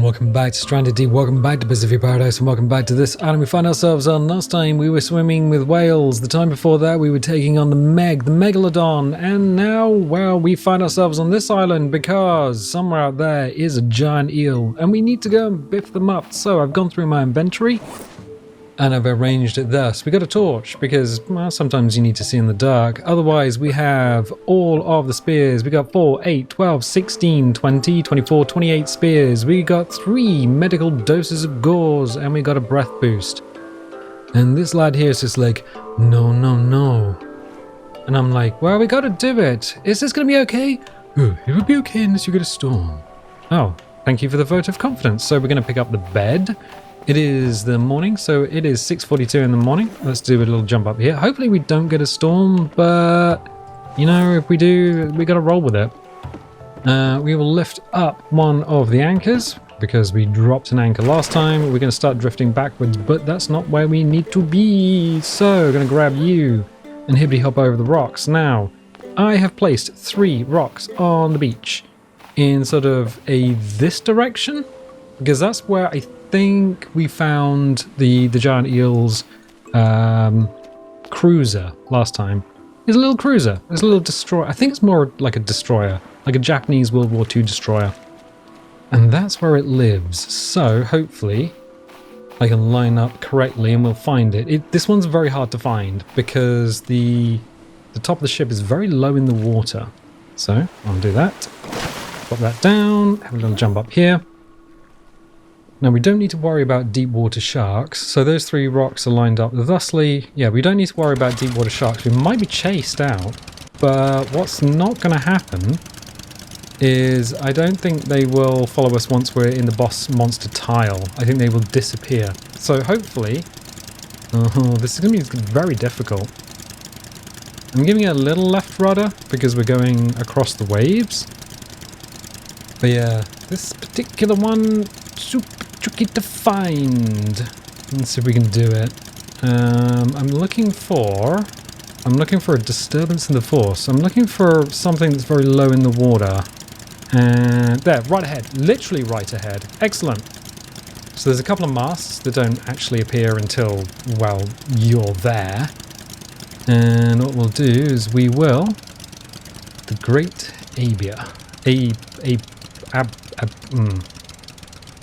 and welcome back to Stranded Deep, welcome back to Pacific Paradise, and welcome back to this island we find ourselves on. Last time we were swimming with whales, the time before that we were taking on the Megalodon, and now, well, we find ourselves on this island because somewhere out there is a giant eel, and we need to go and biff them up. So I've gone through my inventory, and I've arranged it thus. We got a torch because, well, sometimes you need to see in the dark. Otherwise, we have all of the spears. We got 4, 8, 12, 16, 20, 24, 28 spears. We got 3 medical doses of gauze, and we got a breath boost. And this lad here is just like, no, no, no. And I'm like, well, we got to do it. Is this going to be okay? Oh, it would be okay unless you get a storm. Oh, thank you for the vote of confidence. So we're going to pick up the bed. It is the morning, so it is 6:42 in the morning. Let's do a little jump up here. Hopefully we don't get a storm, but, you know, if we do, we got to roll with it. We will lift up one of the anchors, because we dropped an anchor last time. We're going to start drifting backwards, but that's not where we need to be. So, we're going to grab you and hibbity hop over the rocks. Now, I have placed 3 rocks on the beach in sort of this direction, because that's where I think we found the giant eel's cruiser last time. It's a little cruiser. It's a little destroyer. I think it's more like a destroyer, like a Japanese World War II destroyer. And that's where it lives. So hopefully I can line up correctly and we'll find it. This one's very hard to find because the top of the ship is very low in the water. So I'll do that. Pop that down. Have a little jump up here. Now, we don't need to worry about deep water sharks, so those 3 rocks are lined up. Thusly, yeah, we don't need to worry about deep water sharks. We might be chased out, but what's not going to happen is I don't think they will follow us once we're in the boss monster tile. I think they will disappear. So hopefully, this is going to be very difficult. I'm giving it a little left rudder because we're going across the waves. But yeah, this particular one, super tricky to find. Let's see if we can do it. I'm looking for a disturbance in the force. I'm looking for something that's very low in the water. And there, right ahead, literally right ahead. Excellent. So there's a couple of masts that don't actually appear until, well, you're there. And what we'll do is we will, the Great Abaia.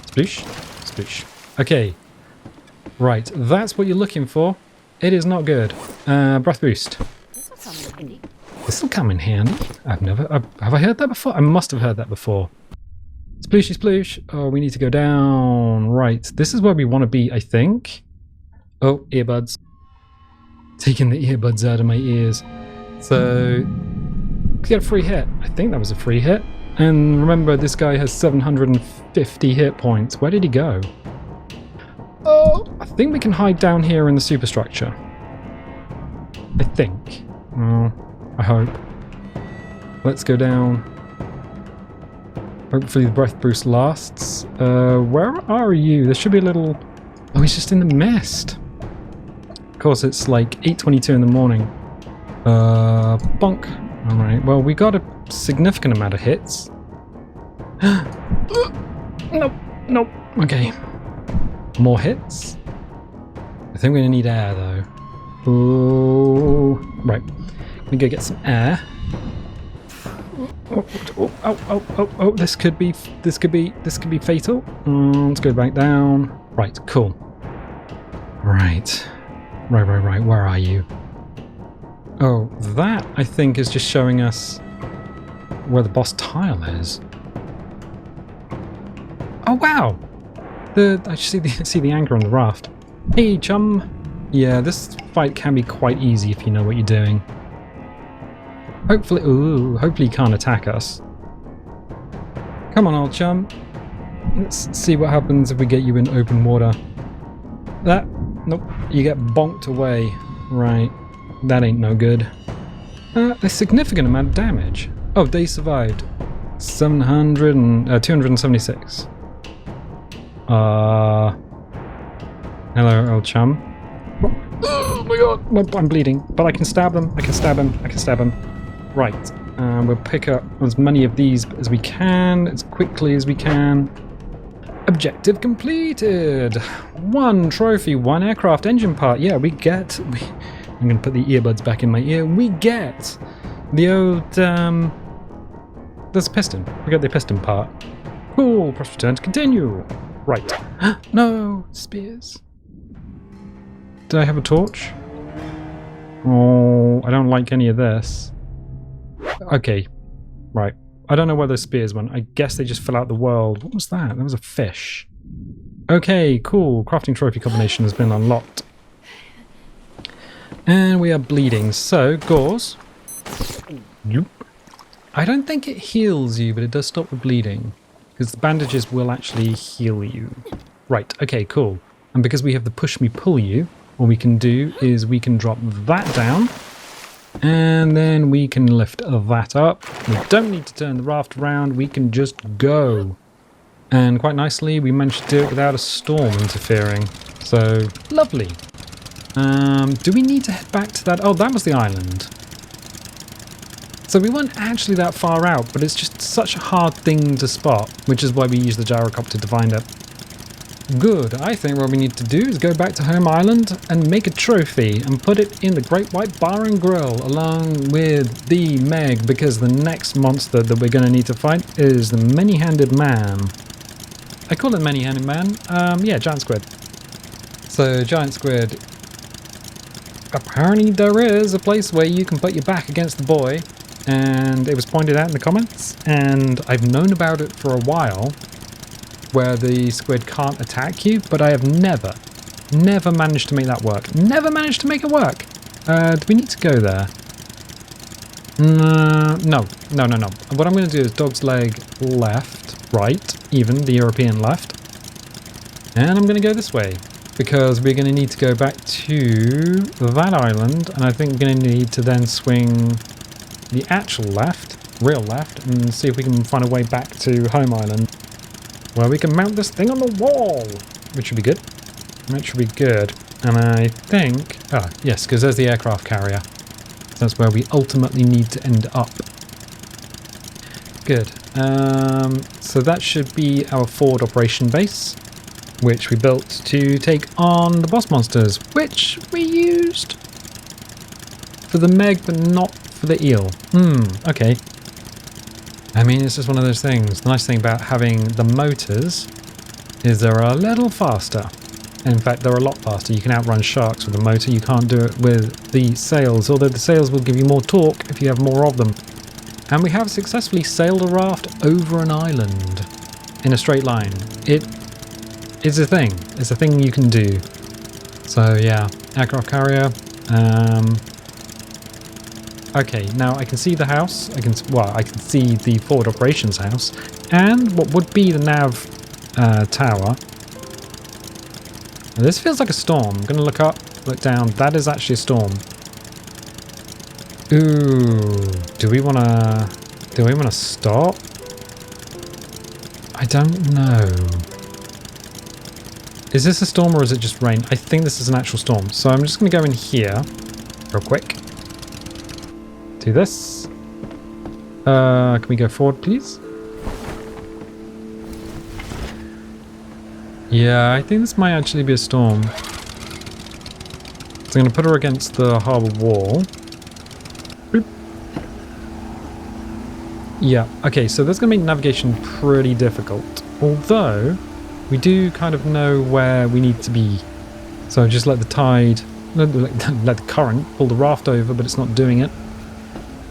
Sploosh. Sploosh. Okay. Right, that's what you're looking for. It is not good. Breath boost. This will come in handy. Have I heard that before? I must have heard that before. Splooshy sploosh. Oh, we need to go down. Right, this is where we want to be, I think. Oh, earbuds. Taking the earbuds out of my ears. So, get a free hit. I think that was a free hit. And remember, this guy has 750 hit points. Where did he go? Oh, I think we can hide down here in the superstructure. I think. Oh, I hope. Let's go down. Hopefully the breath boost lasts. Where are you? There should be a little... Oh, he's just in the mist. Of course, it's like 8:22 in the morning. Bonk. Alright, well, we got a significant amount of hits. Nope, nope. Okay. More hits. I think we're gonna need air though. Ooh. Right. Let me go get some air. Oh, this could be fatal. Let's go back down. Right, cool. Right. Where are you? Oh, that, I think, is just showing us where the boss tile is. Oh, wow! I see the anchor on the raft. Hey, chum! Yeah, this fight can be quite easy if you know what you're doing. Hopefully he can't attack us. Come on, old chum. Let's see what happens if we get you in open water. Nope, you get bonked away. Right. That ain't no good. A significant amount of damage. Oh, they survived. 276. Hello, old chum. Oh my god, I'm bleeding. But I can stab them. I can stab him. Right. We'll pick up as many of these as we can, as quickly as we can. Objective completed! 1 trophy, 1 aircraft engine part. Yeah, I'm going to put the earbuds back in my ear. We get the old, there's a piston. We got the piston part. Cool, press return to continue. Right. No, spears. Did I have a torch? Oh, I don't like any of this. Okay, right. I don't know where those spears went. I guess they just fill out the world. What was that? That was a fish. Okay, cool. Crafting trophy combination has been unlocked. And we are bleeding. So, gauze. Yep. I don't think it heals you, but it does stop the bleeding. Because the bandages will actually heal you. Right, okay, cool. And because we have the push me pull you, what we can do is we can drop that down. And then we can lift that up. We don't need to turn the raft around, we can just go. And quite nicely, we managed to do it without a storm interfering. So, lovely. Do we need to head back to that? Oh, that was the island. So we weren't actually that far out, but it's just such a hard thing to spot, which is why we use the gyrocopter to find it. Good, I think what we need to do is go back to Home Island and make a trophy and put it in the Great White Bar and Grill along with the Meg, because the next monster that we're going to need to fight is the Many-Handed Man. I call it Many-Handed Man, yeah, giant squid. So, giant squid, apparently there is a place where you can put your back against the boy, and it was pointed out in the comments, and I've known about it for a while, where the squid can't attack you, but I have never managed to make that work. Never managed to make it work. Do we need to go there? No. What I'm going to do is dog's leg left, right, even the European left. And I'm going to go this way, because we're going to need to go back to that island, and I think we're going to need to then swing the actual left, real left, and see if we can find a way back to Home Island, where we can mount this thing on the wall, which should be good. That should be good. And I think... Ah, yes, because there's the aircraft carrier. That's where we ultimately need to end up. Good. So that should be our forward operation base, which we built to take on the boss monsters, which we used for the Meg, but not for the eel. Okay. I mean, it's just one of those things. The nice thing about having the motors is they're a little faster. In fact, they're a lot faster. You can outrun sharks with a motor. You can't do it with the sails, although the sails will give you more torque if you have more of them. And we have successfully sailed a raft over an island in a straight line. It is a thing. It's a thing you can do. So yeah, aircraft carrier. Okay, now I can see the house. I can see the forward operations house, and what would be the nav tower. Now, this feels like a storm. I'm gonna look up, look down. That is actually a storm. Ooh, do we wanna stop? I don't know. Is this a storm or is it just rain? I think this is an actual storm. So I'm just gonna go in here real quick. Do this. Can we go forward, please? Yeah, I think this might actually be a storm. So I'm going to put her against the harbour wall. Boop. Yeah, okay, so that's going to make navigation pretty difficult. Although, we do kind of know where we need to be. So just let the tide, let the current pull the raft over, but it's not doing it.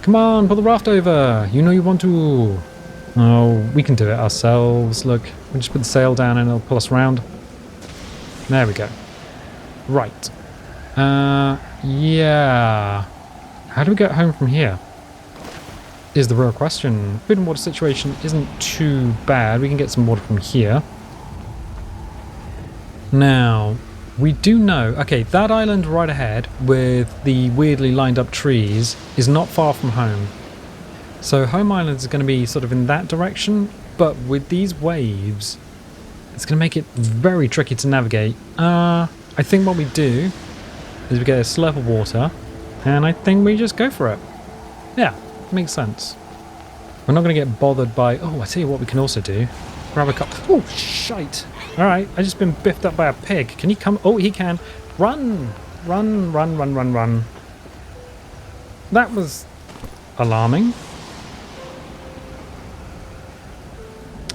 Come on, pull the raft over. You know you want to. Oh, we can do it ourselves. Look, we'll just put the sail down and it'll pull us around. There we go. Right. Yeah. How do we get home from here? Is the real question. Food and water situation isn't too bad. We can get some water from here. Now, we do know... Okay, that island right ahead with the weirdly lined up trees is not far from home. So Home Island is going to be sort of in that direction, but with these waves, it's going to make it very tricky to navigate. I think what we do is we get a slurp of water, and I think we just go for it. Yeah, makes sense. We're not going to get bothered by... Oh, I tell you what we can also do. grab a cup. Oh, shite. All right, I just been biffed up by a pig. Can he come? Oh, he can. Run. Run, run, run, run, run. That was alarming.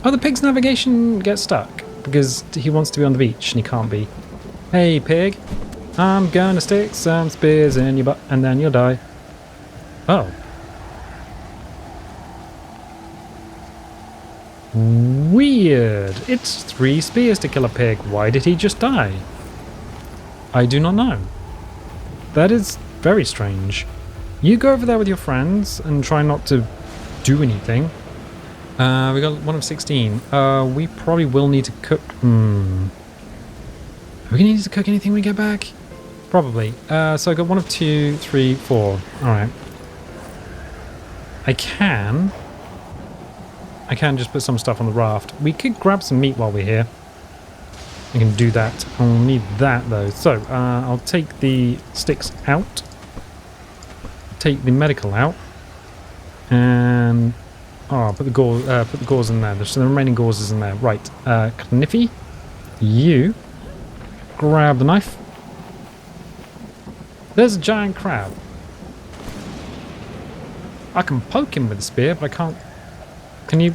Oh, the pig's navigation gets stuck because he wants to be on the beach and he can't be. Hey, pig. I'm gonna stick some spears in your butt and then you'll die. Oh. Weird. It's 3 spears to kill a pig. Why did he just die? I do not know. That is very strange. You go over there with your friends and try not to do anything. We got 1 of 16. We probably will need to cook. Are we gonna need to cook anything when we get back? Probably. So I got 1 of 2, 3, 4. Alright. I can just put some stuff on the raft. We could grab some meat while we're here. I can do that. I'll need that though. So I'll take the sticks out. Take the medical out. And put the gauze in there. There's the remaining gauzes in there. Right. Kniffy, you grab the knife. There's a giant crab. I can poke him with a spear, but I can't. Can you?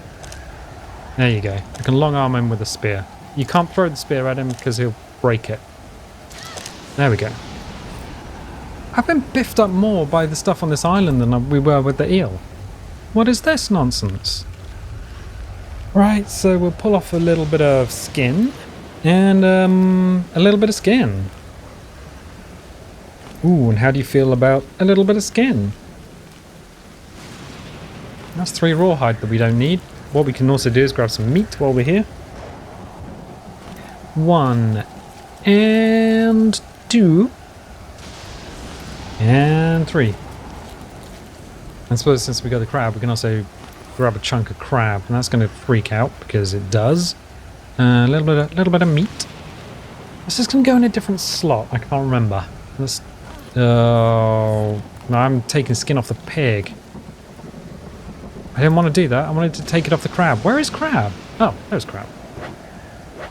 There you go. I can long arm him with a spear. You can't throw the spear at him because he'll break it. There we go. I've been biffed up more by the stuff on this island than we were with the eel. What is this nonsense? Right, so we'll pull off a little bit of skin and a little bit of skin. Ooh, and how do you feel about a little bit of skin? That's 3 rawhide that we don't need. What we can also do is grab some meat while we're here. 1 and 2 and 3. I suppose since we got the crab, we can also grab a chunk of crab, and that's going to freak out because it does. A little bit of meat. This is going to go in a different slot. I can't remember. Let's. Oh no! I'm taking skin off the pig. I didn't want to do that. I wanted to take it off the crab. Where is crab? Oh, there's crab.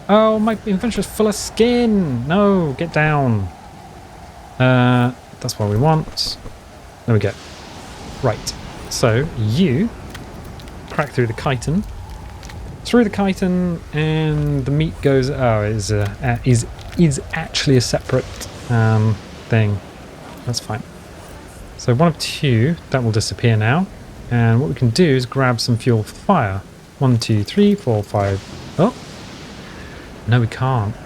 Oh, my inventory is full of skin. No, get down. That's what we want. There we go. Right. So you crack through the chitin. Through the chitin, and the meat goes. Oh, is actually a separate thing. That's fine. So 1 of 2 that will disappear now. And what we can do is grab some fuel for the fire. 1, 2, 3, 4, 5. Oh! No, we can't.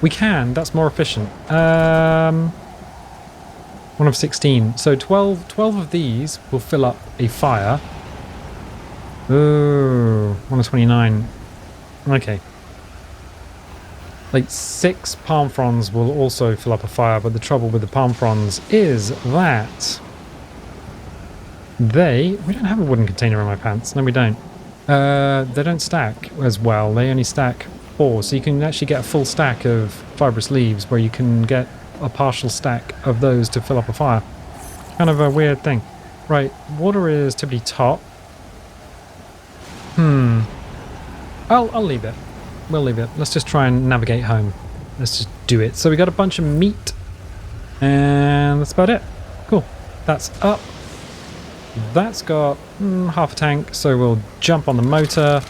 We can, that's more efficient. 1 of 16. So 12 of these will fill up a fire. Ooh, 1 of 29. Okay. Like 6 palm fronds will also fill up a fire, but the trouble with the palm fronds is that we don't have a wooden container in my pants. No, we don't. They don't stack as well. They only stack 4, so you can actually get a full stack of fibrous leaves where you can get a partial stack of those to fill up a fire. Kind of a weird thing. Right, water is tippity top. I'll leave it. We'll leave it. Let's just try and navigate home. Let's just do it. So we got a bunch of meat, and that's about it. Cool. That's up. That's got half a tank, so we'll jump on the motor,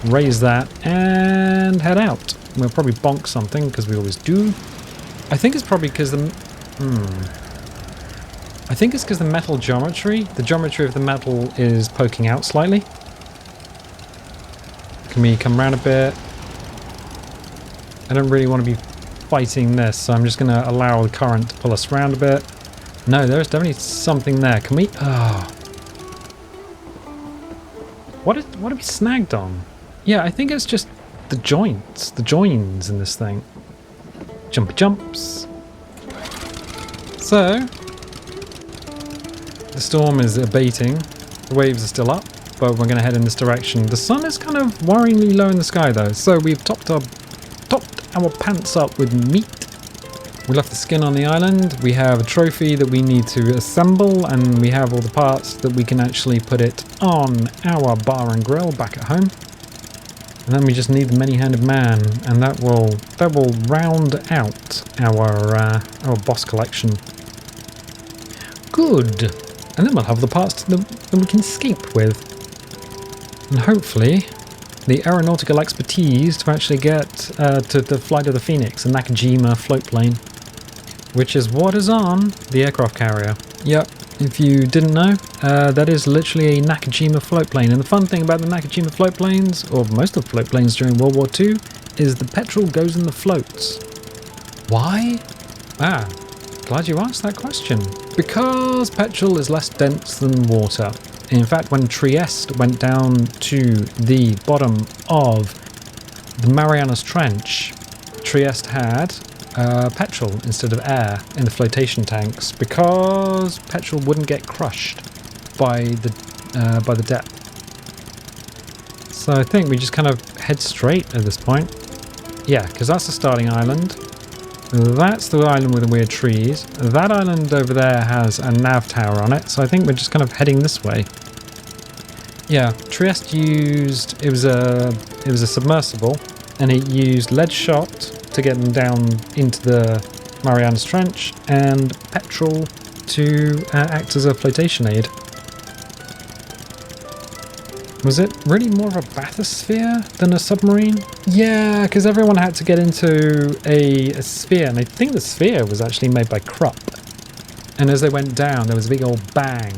raise that, and head out. We'll probably bonk something, because we always do. I think it's probably because the metal geometry, the geometry of the metal is poking out slightly. Can we come around a bit? I don't really want to be fighting this, so I'm just going to allow the current to pull us around a bit. No, there's definitely something there. Can we? Oh. What are we snagged on? Yeah, I think it's just the joints, the joins in this thing. Jumpy jumps. So, the storm is abating. The waves are still up, but we're going to head in this direction. The sun is kind of worryingly low in the sky though, so we've topped our pants up with meat. We left the skin on the island. We have a trophy that we need to assemble, and we have all the parts that we can actually put it on our bar and grill back at home. And then we just need the many-handed man, and that will round out our boss collection. Good. And then we'll have the parts that we can escape with. And hopefully the aeronautical expertise to actually get to fly to the Phoenix, a Nakajima float plane, which is what is on the aircraft carrier. Yep, if you didn't know, that is literally a Nakajima float plane. And the fun thing about the Nakajima float planes, or most of the float planes during World War II, is the petrol goes in the floats. Why? Glad you asked that question. Because petrol is less dense than water. In fact, when Trieste went down to the bottom of the Marianas Trench, Trieste had petrol instead of air in the flotation tanks because petrol wouldn't get crushed by the depth. So I think we just kind of head straight at this point. Yeah, because that's the starting island. That's the island with the weird trees. That island over there has a nav tower on it, so I think we're just kind of heading this way. Yeah, Trieste used, it was a submersible, and it used lead shot to get them down into the Marianas Trench, and petrol to act as a flotation aid. Was it really more of a bathysphere than a submarine? Yeah, because everyone had to get into a sphere, and I think the sphere was actually made by Krupp. And as they went down, there was a big old bang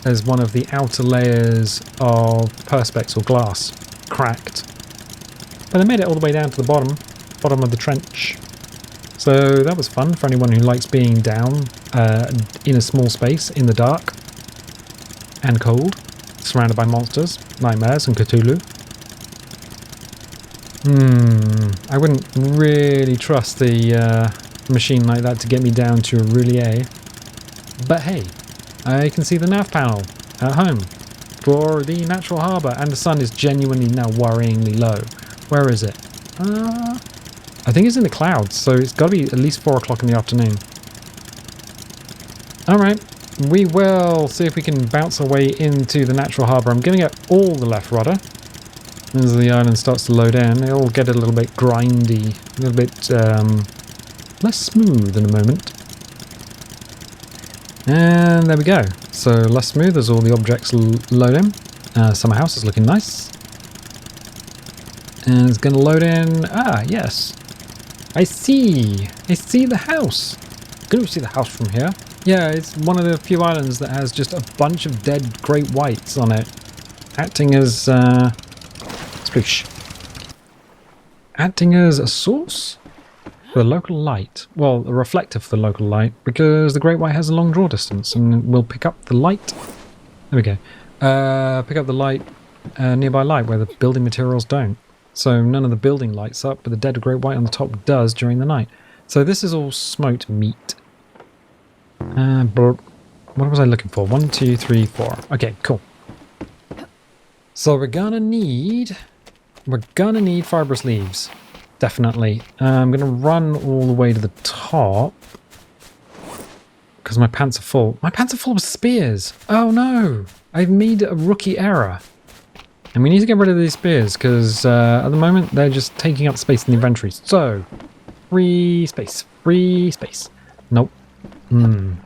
as one of the outer layers of perspex or glass cracked. But they made it all the way down to the bottom of the trench. So that was fun for anyone who likes being down in a small space in the dark and cold, surrounded by monsters, nightmares, and Cthulhu. I wouldn't really trust the machine like that to get me down to Roulier. But hey, I can see the nav panel at home for the natural harbour, and the sun is genuinely now worryingly low. Where is it? I think it's in the clouds, so it's got to be at least 4 o'clock in the afternoon. Alright, we will see if we can bounce our way into the natural harbour. I'm giving it all the left rudder. As the island starts to load in, it'll get a little bit grindy, a little bit less smooth in a moment. And there we go. So less smooth as all the objects load in. Summer house is looking nice. And it's going to load in. Ah, yes. I see the house. Can you see the house from here? Yeah, it's one of the few islands that has just a bunch of dead great whites on it, acting as sploosh. Acting as a source for the local light. Well, a reflector for the local light, because the great white has a long draw distance and will pick up the light. There we go. Pick up the light, nearby light where the building materials don't. So none of the building lights up, but the dead great white on the top does during the night. So this is all smoked meat. What was I looking for? 1, 2, 3, 4. Okay, cool. So we're gonna need fibrous leaves. Definitely. I'm gonna run all the way to the top because my pants are full. My pants are full of spears. Oh no! I've made a rookie error. And we need to get rid of these spears because at the moment they're just taking up space in the inventory. So, free space. Nope.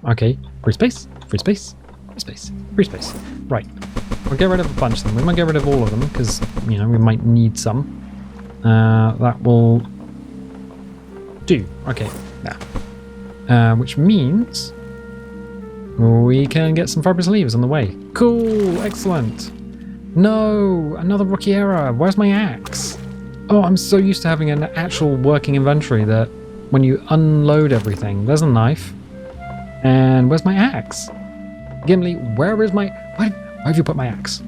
Okay. Free space. Right. We'll get rid of a bunch of them. We might get rid of all of them because, you know, we might need some. That will do. Okay. Now. Which means we can get some fibrous leaves on the way. Cool. Excellent. No, another rookie error. Where's my axe? Oh, I'm so used to having an actual working inventory that when you unload everything, there's a knife. And where's my axe? Gimli, where is my... Where have you put my axe?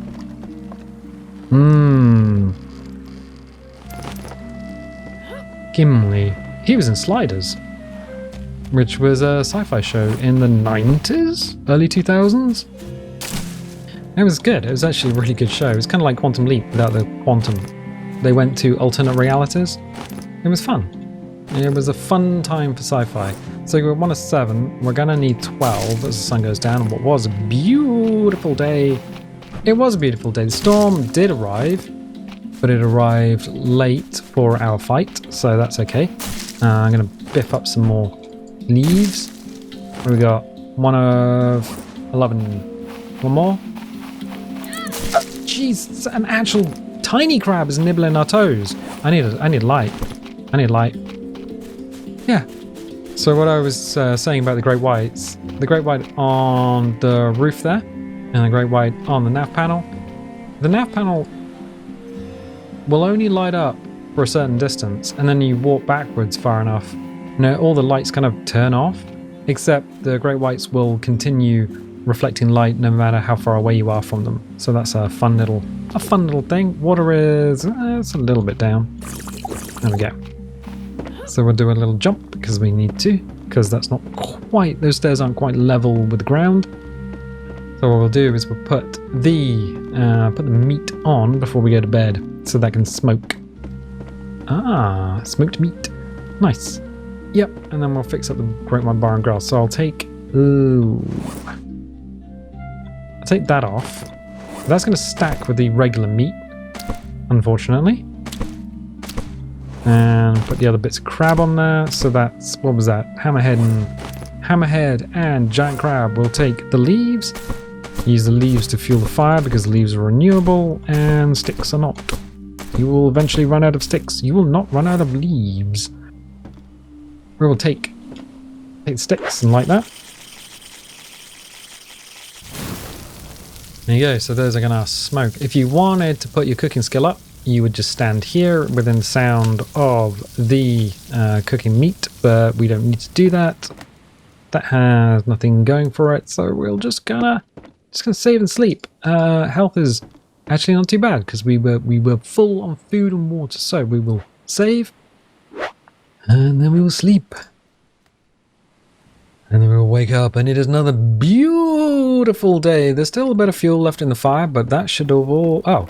Gimli. He was in Sliders, which was a sci-fi show in the 90s? Early 2000s? It was good. It was actually a really good show. It was kind of like Quantum Leap without the quantum. They went to alternate realities. It was fun. It was a fun time for sci-fi. So we're 1 of 7. We're going to need 12 as the sun goes down on what was a beautiful day. It was a beautiful day. The storm did arrive, but it arrived late for our fight, so that's okay. I'm going to biff up some more leaves. We got 1 of 11. One more. Jeez, an actual tiny crab is nibbling our toes. I need light. I need light. Yeah. So what I was saying about the great whites, the great white on the roof there, and the great white on the nav panel. The nav panel will only light up for a certain distance, and then you walk backwards far enough. You know, all the lights kind of turn off, except the great whites will continue reflecting light no matter how far away you are from them. So that's a fun little thing. Water is it's a little bit down. There we go. So we'll do a little jump because we need to, because that's not quite, those stairs aren't quite level with the ground. So what we'll do is we'll put the meat on before we go to bed, so that can smoke. Ah, smoked meat. Nice. Yep, and then we'll fix up the great white bar and grill. So I'll take that off. That's going to stack with the regular meat, unfortunately. And put the other bits of crab on there. So that's, what was that? Hammerhead and giant crab. We'll take the leaves. Use the leaves to fuel the fire because leaves are renewable and sticks are not. You will eventually run out of sticks. You will not run out of leaves. We will take sticks and light that. There you go. So those are going to smoke. If you wanted to put your cooking skill up, you would just stand here within sound of the cooking meat, but we don't need to do that. That has nothing going for it, so we're just gonna save and sleep. Health is actually not too bad because we were full on food and water, so we will save and then we will sleep. And then we will wake up and it is another beautiful day. There's still a bit of fuel left in the fire, but that should all... Oh,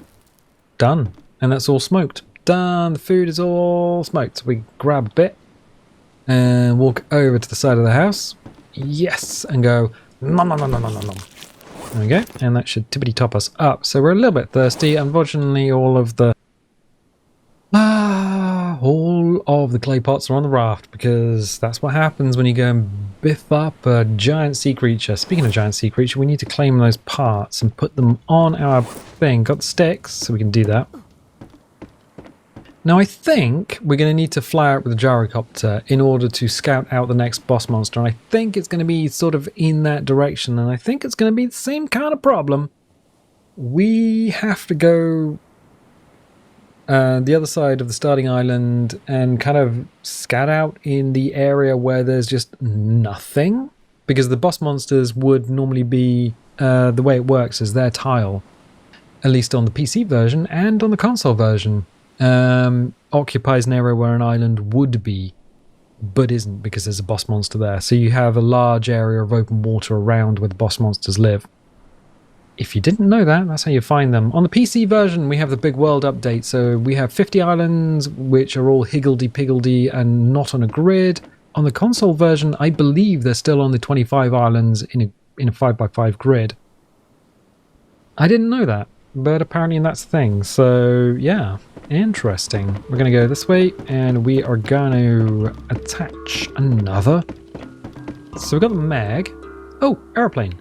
done. And that's all smoked. Done. The food is all smoked. We grab a bit and walk over to the side of the house. Yes. And go, nom, nom, nom, nom, nom, nom. There we go. And that should tippity top us up. So we're a little bit thirsty. Unfortunately, all of the clay pots are on the raft because that's what happens when you go and biff up a giant sea creature. Speaking of giant sea creature, we need to claim those parts and put them on our thing. Got the sticks, so we can do that. Now I think we're going to need to fly out with the gyrocopter in order to scout out the next boss monster. And I think it's going to be sort of in that direction. And I think it's going to be the same kind of problem. We have to go the other side of the starting island and kind of scout out in the area where there's just nothing. Because the boss monsters would normally be, the way it works is their tile. At least on the PC version and on the console version. Occupies an area where an island would be, but isn't because there's a boss monster there. So you have a large area of open water around where the boss monsters live. If you didn't know that, that's how you find them. On the PC version, we have the big world update. So we have 50 islands, which are all higgledy-piggledy and not on a grid. On the console version, I believe they're still on the 25 islands in a 5x5 grid. I didn't know that. But apparently that's the thing. So, yeah. Interesting. We're going to go this way, and we are going to attach another. So we've got the mag. Oh, airplane.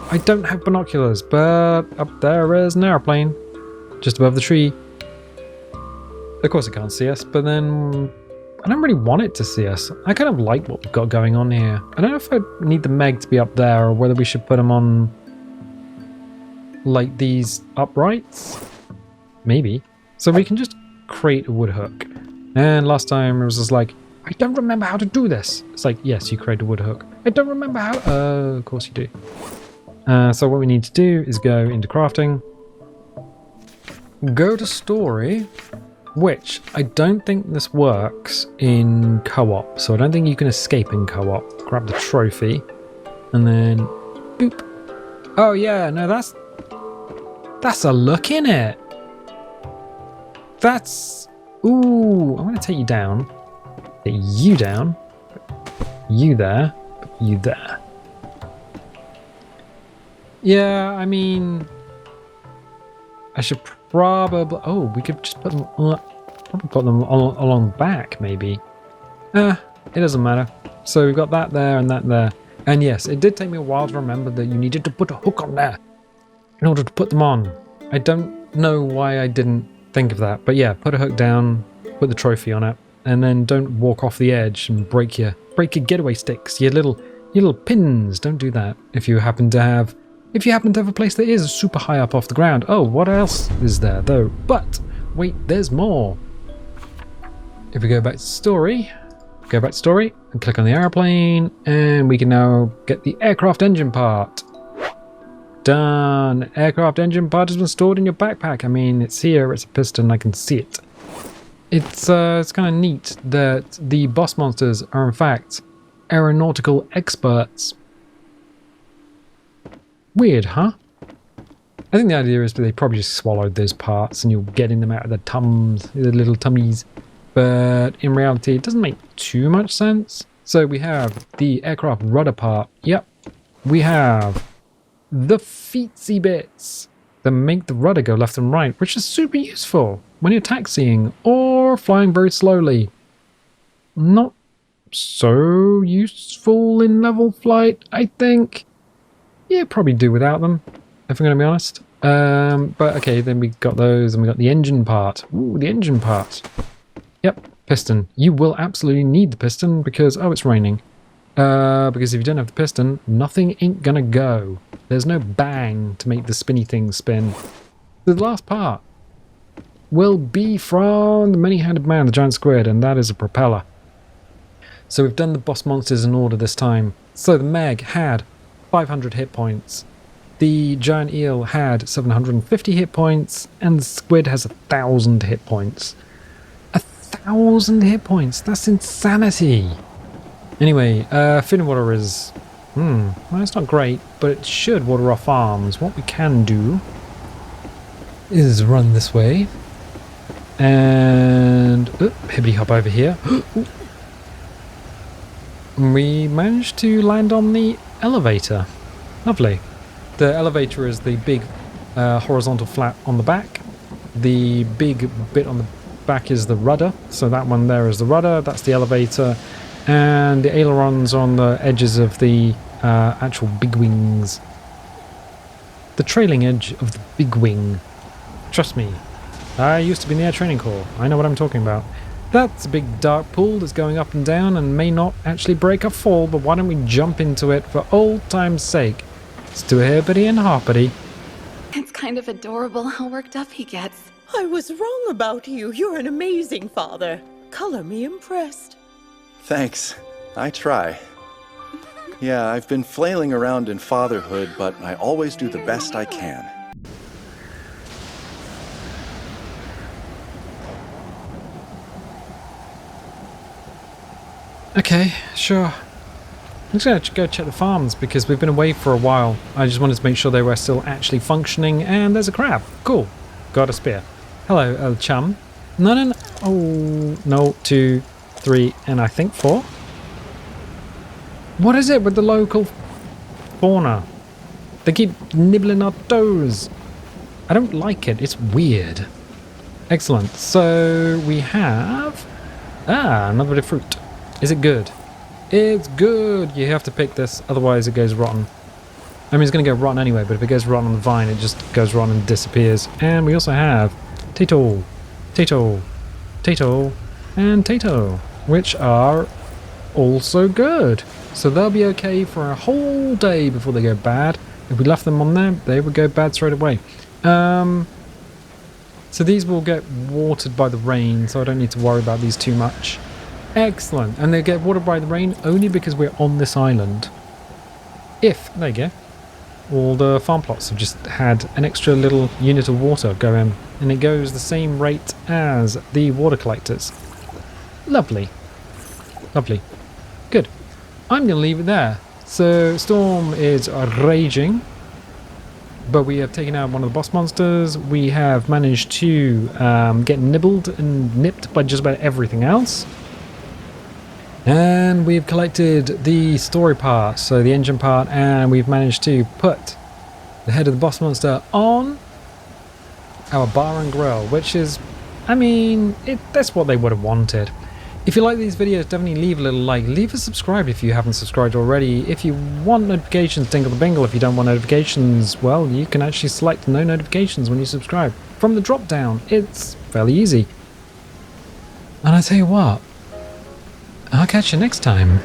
I don't have binoculars, but up there is an airplane. Just above the tree. Of course it can't see us, but then... I don't really want it to see us. I kind of like what we've got going on here. I don't know if I need the meg to be up there, or whether we should put them on... like these uprights? Maybe. So we can just create a wood hook. And last time it was just like, I don't remember how to do this. It's like, yes, you create a wood hook. I don't remember how... of course you do. So what we need to do is go into crafting. Go to story, which I don't think this works in co-op. So I don't think you can escape in co-op. Grab the trophy. And then... boop. Oh yeah, no, that's a look, innit? That's... Ooh, I'm going to take you down. Get you down. Put you there. Put you there. Yeah, I mean... I should probably... Oh, we could just put them... probably put them along the back, maybe. It doesn't matter. So we've got that there and that there. And yes, it did take me a while to remember that you needed to put a hook on there in order to put them on. I don't know why I didn't think of that. But yeah, put a hook down, put the trophy on it, and then don't walk off the edge and break your getaway sticks, your little pins. Don't do that if you happen to have a place that is super high up off the ground. Oh, what else is there though? But wait, there's more. If we go back to story, and click on the airplane, and we can now get the aircraft engine part. Done. Aircraft engine part has been stored in your backpack. I mean, it's here, it's a piston, I can see it. It's kind of neat that the boss monsters are in fact aeronautical experts. Weird, huh? I think the idea is that they probably just swallowed those parts and you're getting them out of the little tummies. But in reality, it doesn't make too much sense. So we have the aircraft rudder part. Yep. We have the feetsy bits that make the rudder go left and right, which is super useful when you're taxiing or flying very slowly. Not so useful in level flight, I think. Yeah, probably do without them, if I'm going to be honest. But okay, then we got those, and we got the engine part. Ooh, the engine part. Yep, piston. You will absolutely need the piston because, oh, it's raining. Because if you don't have the piston, nothing ain't gonna go. There's no bang to make the spinny thing spin. The last part will be from the many-handed man, the giant squid, and that is a propeller. So we've done the boss monsters in order this time. So the Meg had 500 hit points. The giant eel had 750 hit points, and the squid has 1,000 hit points. 1,000 hit points, that's insanity. Anyway, food and water is, well, it's not great, but it should water our farms. What we can do is run this way, and hibbity hop over here. We managed to land on the elevator. Lovely. The elevator is the big horizontal flap on the back. The big bit on the back is the rudder, so that one there is the rudder, that's the elevator, and the ailerons are on the edges of the actual big wings. The trailing edge of the big wing. Trust me, I used to be in the Air Training Corps. I know what I'm talking about. That's a big dark pool that's going up and down and may not actually break or fall, but why don't we jump into it for old time's sake? Let's do a hippity and hoppity. It's kind of adorable how worked up he gets. I was wrong about you. You're an amazing father. Color me impressed. Thanks. I try. Yeah, I've been flailing around in fatherhood, but I always do the best I can. Okay, sure. I'm just going to go check the farms because we've been away for a while. I just wanted to make sure they were still actually functioning, and there's a crab. Cool. Got a spear. Hello, chum. No. Oh, no, 2, 3, and I think 4. What is it with the local fauna? They keep nibbling our toes. I don't like it. It's weird. Excellent. So we have... another bit of fruit. Is it good? It's good. You have to pick this, otherwise it goes rotten. I mean, it's going to go rotten anyway, but if it goes rotten on the vine, it just goes rotten and disappears. And we also have Tato, and Tato, which are also good. So they'll be okay for a whole day before they go bad. If we left them on there, they would go bad straight away. So these will get watered by the rain, so I don't need to worry about these too much. Excellent. And they get watered by the rain only because we're on this island. There you go. All the farm plots have just had an extra little unit of water go in, and it goes the same rate as the water collectors. Lovely. Lovely. Good. I'm going to leave it there. So, Storm is raging, but we have taken out one of the boss monsters. We have managed to get nibbled and nipped by just about everything else. And we've collected the story part, so the engine part, and we've managed to put the head of the boss monster on our bar and grill, which is, I mean, that's what they would have wanted. If you like these videos, definitely leave a little like, leave a subscribe if you haven't subscribed already. If you want notifications, dingle the bingle. If you don't want notifications, well, you can actually select no notifications when you subscribe. From the drop down, it's fairly easy. And I tell you what, I'll catch you next time.